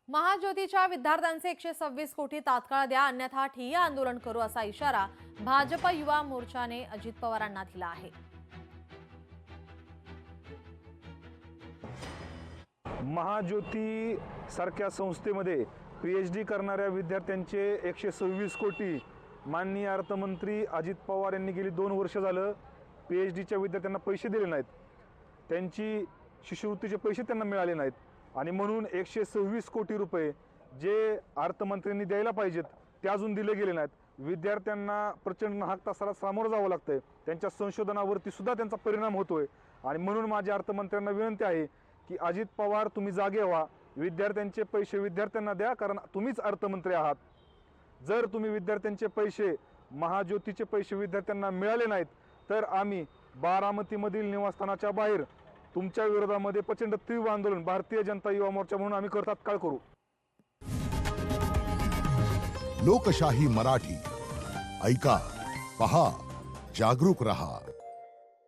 महाज्योतीच्या विद्यार्थ्यांचे 126 कोटी तात्काळ द्या, अन्यथा ठिय्या आंदोलन करू असा इशारा भाजप युवा मोर्चाने अजित पवारांना दिला आहे. महाज्योती सारख्या संस्थेमध्ये PhD करणाऱ्या विद्यार्थ्यांचे 126 कोटी माननीय अर्थमंत्री अजित पवार यांनी गेली 2 वर्ष झालं PhDच्या विद्यार्थ्यांना पैसे दिले नाहीत. त्यांची शिष्यवृत्तीचे पैसे त्यांना मिळाले नाहीत आणि म्हणून 126 कोटी रुपये जे अर्थमंत्र्यांनी द्यायला पाहिजेत ते अजून दिले गेले नाहीत. विद्यार्थ्यांना प्रचंड नाहक त्रासाला सामोरं जावं लागतंय. त्यांच्या संशोधनावरती सुद्धा त्यांचा परिणाम होतोय आणि म्हणून माझ्या अर्थमंत्र्यांना विनंती आहे की अजित पवार तुम्ही जागे व्हा, विद्यार्थ्यांचे पैसे विद्यार्थ्यांना द्या, कारण तुम्हीच अर्थमंत्री आहात. जर तुम्ही विद्यार्थ्यांचे पैसे, महाज्योतीचे पैसे विद्यार्थ्यांना मिळाले नाहीत तर आम्ही बारामतीमधील निवासस्थानाच्या बाहेर तुमच्या विरोधामध्ये प्रचंड तीव्र आंदोलन भारतीय जनता युवा मोर्चा म्हणून आम्ही तात्काळ करू. लोकशाही मराठी ऐका, पहा, जागरूक रहा.